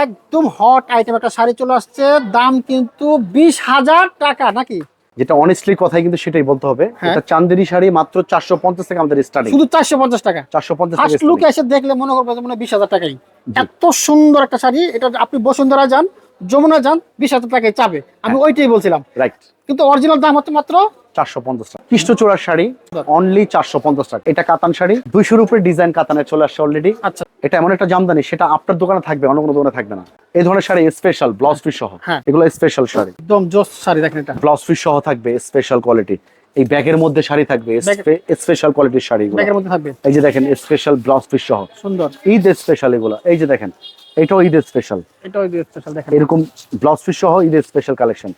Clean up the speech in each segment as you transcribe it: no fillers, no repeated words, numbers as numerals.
একদম hot item একটা শাড়ি চলে আসছে, দাম কিন্তু 20,000 টাকা নাকি? যেটা অনেস্টলি কথাই কিন্তু সেটাই বলতে হবে। এটা চান্দেরি শাড়ি মাত্র 450 থেকে আমাদের স্টার্টিং। শুধু 450 টাকা। 450 ফার্স্ট থেকে লুক এসে দেখলে মনে করবে যে 20,000 টাকাই। এত সুন্দর একটা শাড়ি, এটা আপনি বসুন্ধরা যান, যমুনা যান, 20,000 টাকায় চাবে। আমি ওইটাই বলছিলাম, রাইট। কিন্তু অরিজিনাল দাম হচ্ছে মাত্র 450 টাকা। কৃষ্ণচূড়ার শাড়ি অনলি 450 টাকা। এটা কাতান শাড়ি, 200-র উপরে ডিজাইন কাতানের চলে আসছে অলরেডি। আচ্ছা, এটা এমন একটা জামদানি, সেটা আপনার দোকানে থাকবে, অন্য কোনো দোকানে থাকবে না। এই ধরনের শাড়ি স্পেশাল ব্লাউজ পিস সহ, এগুলো স্পেশাল শাড়ি, একদম জোস শাড়ি। দেখেন এটা ব্লাউজ পিস সহ থাকবে, স্পেশাল কোয়ালিটি। এই ব্যাগের মধ্যে শাড়ি থাকবে, স্পেশাল কোয়ালিটির শাড়ি। ব্যাগের মধ্যে থাকবে, এই যে দেখেন স্পেশাল ব্লাউজ পিস সহ, সুন্দর ঈদ স্পেশাল এগুলো। এই যে দেখেন, এটাও ঈদ স্পেশাল, এটাও ঈদ স্পেশাল। দেখেন এরকম ব্লাউজ পিস সহ ঈদ স্পেশাল কালেকশন।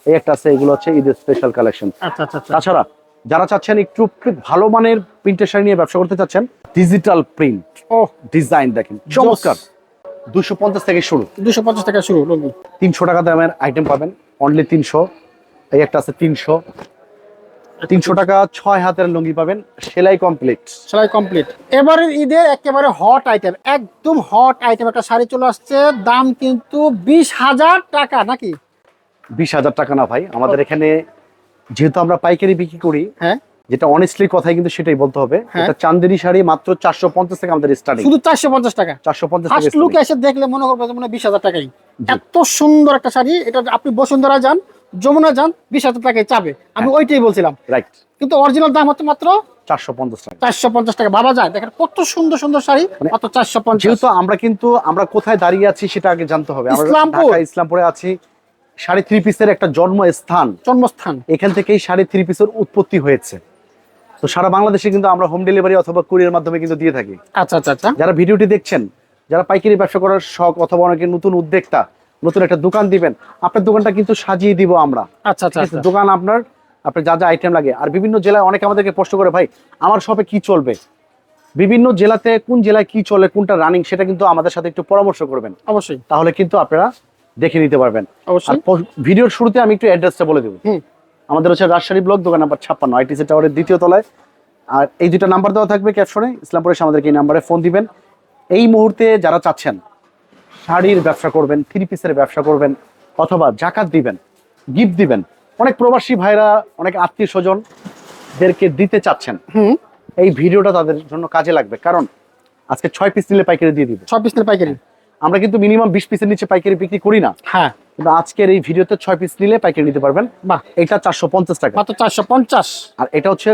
এই একটা আছে, এগুলো হচ্ছে ঈদ স্পেশাল কালেকশন। আচ্ছা আচ্ছা আচ্ছা। তাছাড়া যারা চাচ্ছেন একটু ভালো মানের প্রিন্টের শাড়ি নিয়ে ব্যবসা করতে চাচ্ছেন, ডিজিটাল প্রিন্ট ও ডিজাইন দেখেন চমৎকার। 250 থেকে শুরু, 250 টাকা শুরু লুঙ্গি। 300 টাকা দামের আইটেম পাবেন, অনলি 300। এই একটা আছে 300। 300 টাকা 6 হাতের লুঙ্গি পাবেন, সেলাই কমপ্লিট। সেলাই কমপ্লিট। এবারের ঈদের একেবারে হট আইটেম, একদম হট আইটেম একটা শাড়ি চলে আসছে, দাম কিন্তু 20,000 টাকা নাকি? 20,000 টাকা না ভাই, আমাদের এখানে যেহেতু আমরা পাইকারি বিক্রি করি, যেটা অনেস্টলি কথাই কিন্তু সেটাই বলতে হবে। এটা চান্দেরি শাড়ি মাত্র 450 থেকে আমাদের স্টার্টিং। শুধু 450 টাকা। 450 ফার্স্ট থেকে লুক এসে দেখলে মনে করবে যে 20,000 টাকাই। এত সুন্দর একটা শাড়ি, এটা আপনি বসুন্ধরা যান, যমুনা যান, 20,000 টাকায় চাবে। আমি ওইটাই বলছিলাম, রাইট। কিন্তু অরিজিনাল দাম হচ্ছে মাত্র 450 টাকা। 450 টাকা। বাবা যায়, দেখেন কত সুন্দর সুন্দর শাড়ি, মাত্র 450। যেহেতু আমরা কোথায় দাঁড়িয়ে আছি সেটা আগে জানতে হবে। আমরা ইসলামপুর, ঢাকা ইসলামপুরে আছি। শাড়ি থ্রি পিসের একটা জন্মস্থান। এখান থেকেই শাড়ি থ্রি পিসের উৎপত্তি হয়েছে। তো সারা বাংলাদেশে কিন্তু আমরা হোম ডেলিভারি অথবা কুরিয়ার মাধ্যমে কিন্তু দিয়ে থাকি। আচ্ছা আচ্ছা আচ্ছা। যারা ভিডিওটি দেখছেন, যারা পাইকারি ব্যবসা করার শখ অথবা অনেকে নতুন উদ্যোক্তা, নতুন একটা দোকান দিবেন, আপনার দোকানটা কিন্তু সাজিয়ে দিব আমরা। আচ্ছা আচ্ছা। দোকান আপনার যা যা আইটেম লাগে। আর বিভিন্ন জেলায় অনেকে আমাদেরকে প্রশ্ন করে, ভাই আমার শপে কি চলবে। বিভিন্ন জেলাতে কোন জেলায় কি চলে, কোনটা রানিং, সেটা কিন্তু আমাদের সাথে একটু পরামর্শ করবেন অবশ্যই, তাহলে কিন্তু আপনারা দেখে নিতে পারবেন। অবশ্যই। ভিডিওর শুরুতে আমি একটু অ্যাড্রেসটা বলে দেবো। আমাদের হচ্ছে রাজশাহী ব্লক, দোকান নাম্বার 56, আইটিসি টাওয়ারের 2য় তলায়। আর এই দুটো নাম্বার দেওয়া থাকবে ক্যাপশনে, ইসলামপুরে এসে আমাদেরকে এই নাম্বারে ফোন দিবেন। এই মুহূর্তে যারা চাচ্ছেন শাড়ির ব্যবসা করবেন, থ্রি পিসের ব্যবসা করবেন, অথবা জাকাত দিবেন, গিফট দিবেন, অনেক প্রবাসী ভাইরা অনেক আত্মীয় স্বজনদেরকে দিতে চাচ্ছেন, এই ভিডিওটা তাদের জন্য কাজে লাগবে। কারণ আজকে 6 পিস নিলে পাইকারি দিয়ে দিব। 6 পিস নিলে পাইকারি। আমরা কিন্তু মিনিমাম 20 পিসের নিচে পাইকারি বিক্রি করি না। কিন্তু আজকের এই ভিডিওতে 6 পিস নিলে পাইকারি নিতে পারবেন। বাহ, এটা 450 টাকা, মাত্র 450। আর এটা হচ্ছে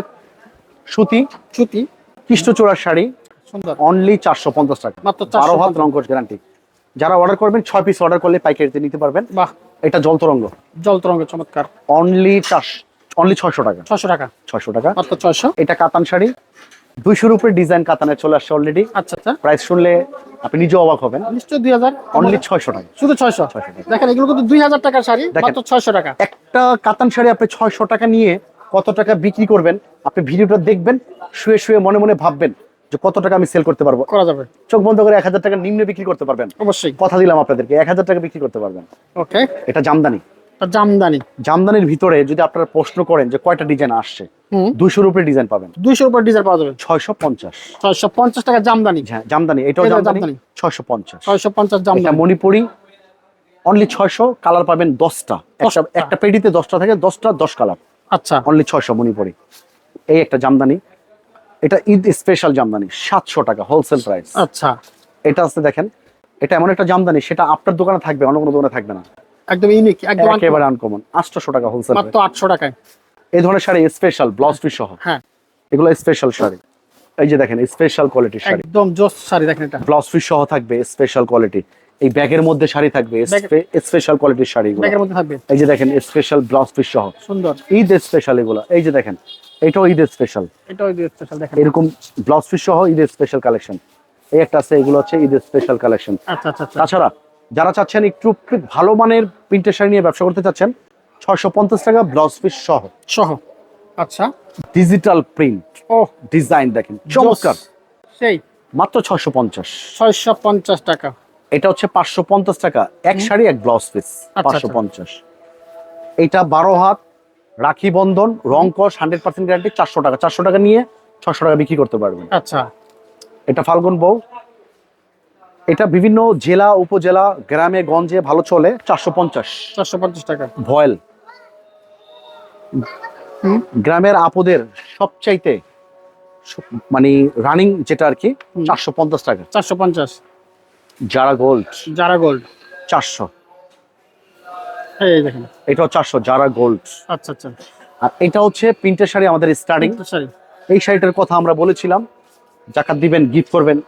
সুতি সুতি কৃষ্ণচূড়ার শাড়ি, সুন্দর, অনলি 450 টাকা, মাত্র 12 হাত রং কোর্স গ্যারান্টি। যারা অর্ডার করবেন 6 পিস অর্ডার করলে পাইকারিতে নিতে পারবেন। বাহ, এটা জলতরঙ্গ, চমৎকার, অনলি 600 টাকা। 600 টাকা, 600 টাকা, মাত্র 600। এটা কাতান শাড়ি, 200-র উপরে ডিজাইন কাতানের চলে আসছে অলরেডি। আচ্ছা আচ্ছা। প্রাইস শুনলে আপনি নিজে অবাক হবেন। নিশ্চয় 2000, অনলি 600 টাকা, শুধু 600। দেখেন এগুলো কিন্তু 2000 টাকার শাড়ি, মাত্র 600 টাকা। একটা কাতান শাড়ি আপনি 600 টাকা নিয়ে কত টাকা বিক্রি করবেন, আপনি ভিডিওটা দেখবেন, শুয়ে শুয়ে মনে মনে ভাববেন যে কত টাকা আমি সেল করতে পারবো। করা যাবে, চোখ বন্ধ করে 1000 টাকা নিম্নে বিক্রি করতে পারবেন। অবশ্যই, কথা দিলাম আপনাদেরকে, 1000 টাকা বিক্রি করতে পারবেন। ওকে। এটা জামদানি। জামদানির ভিতরে যদি আপনারা প্রশ্ন করেন যে কয়টা ডিজাইন আসছে, 200-র উপরে ডিজাইন পাবেন। 200-র উপরে ডিজাইন পাওয়া যাবে 650 টাকা। জামদানি, জামদানি, এটাও জামদানি 650 জামদানি। এটা মণিপুরি, অনলি 600। কালার পাবেন 10টা, একটা পেডিতে 10টা থাকে, 10টা 10 কালার। আচ্ছা, অনলি 600 মণিপুরি। এই একটা জামদানি, এটা ঈদ স্পেশাল জামদানি, 700 টাকা হোলসেল প্রাইস। আচ্ছা, এটা আছে দেখেন, এটা এমন একটা জামদানি, সেটা আপনার দোকানে থাকবে, অন্য কোনো দোকানে থাকবে না। একদম ইউনিক, একদম একেবারে আনকমন। 800 টাকা হোলসেল, মাত্র 800 টাকায়। এই ধরনের শাড়ি স্পেশাল ব্লাউজ পিস সহ, এগুলো স্পেশাল শাড়ি। এই যে দেখেন স্পেশাল কোয়ালিটির শাড়ি, একদম জোস শাড়ি। দেখেন এটা ব্লাউজ পিস সহ থাকবে, স্পেশাল কোয়ালিটি। এই ব্যাগের মধ্যে শাড়ি থাকবে, স্পেশাল কোয়ালিটির শাড়িগুলো ব্যাগের মধ্যে থাকবে। এই যে দেখেন স্পেশাল ব্লাউজ পিস সহ, সুন্দর, ঈদ স্পেশাল এগুলো। এই যে দেখেন, এটাও ঈদ স্পেশাল, এটাও ঈদ স্পেশাল। দেখেন এরকম ব্লাউজ পিস সহ ঈদ স্পেশাল কালেকশন। এই একটা আছে, এগুলো হচ্ছে ঈদ স্পেশাল কালেকশন। আচ্ছা আচ্ছা। তাছাড়া যারা চাচ্ছেন একটু ভালো মানের প্রিন্টের শাড়ি নিয়ে ব্যবসা করতে চাচ্ছেন, 650 টাকা ব্লাউজ পিস সহ। আচ্ছা, ডিজিটাল প্রিন্ট ও ডিজাইন দেখেন চমৎকার, সেই মাত্র 650 টাকা। এটা হচ্ছে 550 টাকা, এক শাড়ি এক ব্লাউজ পিস, 550। এটা 12 হাত রাখি বন্ধন, রং কস 100% গ্যারান্টি, 400 টাকা। 400 টাকা নিয়ে 600 টাকা বিক্রি করতে পারবেন। আচ্ছা, এটা ফাল্গুন বউ, এটা বিভিন্ন জেলা উপজেলা গ্রামে গঞ্জে ভালো চলে। 450 450 টাকা। ভয়েল। গ্রামের আপদের সবচাইতে মানে রানিং যেটা আর কি 450 টাকা। 450। যারা গোল্ড, যারা গোল্ড 400। এই দেখেন, এটাও 400 যারা গোল্ড। আচ্ছা আচ্ছা। আর এটা হচ্ছে প্রিন্টের শাড়ি আমাদের স্টার্টিং। সরি, এই শাড়িটার কথা আমরা বলেছিলাম, জাকাত দিবেন, গিফট করবেন,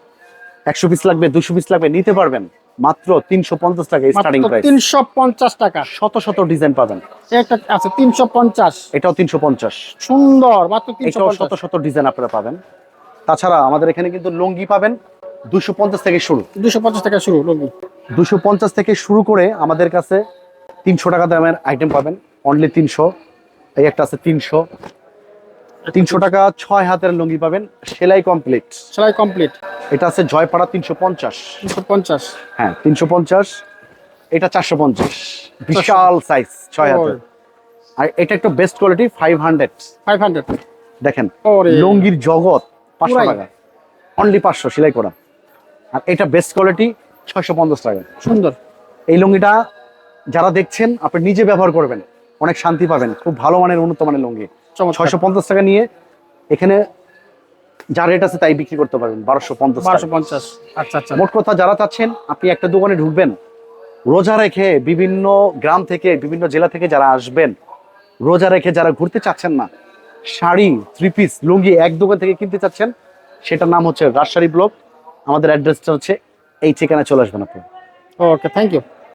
100 পিস লাগবে 200 পিস লাগবে নিতে পারবেন, মাত্র 350 টাকা স্টার্টিং প্রাইস। 350 টাকা। শত শত ডিজাইন পাবেন। একটা আছে 350। এটাও 350। সুন্দর, মাত্র এটাও শত 350। শত ডিজাইন আপনারা পাবেন। তাছাড়া আমাদের এখানে কিন্তু লুঙ্গি পাবেন 250 থেকে শুরু। 250 টাকা শুরু লুঙ্গি। 250 থেকে শুরু করে আমাদের কাছে 300 টাকা দামের আইটেম পাবেন, অনলি 300। এই একটা আছে 300। 300 টাকা 6 হাতের লুঙ্গি পাবেন, সেলাই কমপ্লিট। সেলাই কমপ্লিট। এটা আছে জয়পাড়া 350। 350। হ্যাঁ 350। এটা 450, বিশাল সাইজ 6 হাতের। আর এটা একটা বেস্ট কোয়ালিটি 500। 500। দেখেন ওরে। লুঙ্গির জগৎ 500 পুরাই। টাকা, অনলি 500 সেলাই করা। আর এটা বেস্ট কোয়ালিটি 650 টাকা। সুন্দর। এই লুঙ্গিটা যারা দেখছেন আপনি নিজে ব্যবহার করবেন, অনেক শান্তি পাবেন। খুব ভালো মানের উন্নত মানের লুঙ্গি। চমৎকার। 650 টাকা নিয়ে এখানে যা রেট আছে তাই বিক্রি করতে পারবেন 1250 টাকা। 1250। আচ্ছা আচ্ছা। মোট কথা যারা চাচ্ছেন আপনি একটা দোকানে ঢুকবেন, রোজা রেখে বিভিন্ন গ্রাম থেকে বিভিন্ন জেলা থেকে যারা আসবেন, রোজা রেখে যারা ঘুরতে চাচ্ছেন না, শাড়ি 3 পিস লুঙ্গি এক দোকান থেকে কিনতে চাচ্ছেন, সেটার নাম হচ্ছে রাজশাহী ব্লক। আমাদের অ্যাড্রেসটা হচ্ছে এই ঠিকানায় চলে আসবেন আপনি। ওকে, থ্যাংক ইউ।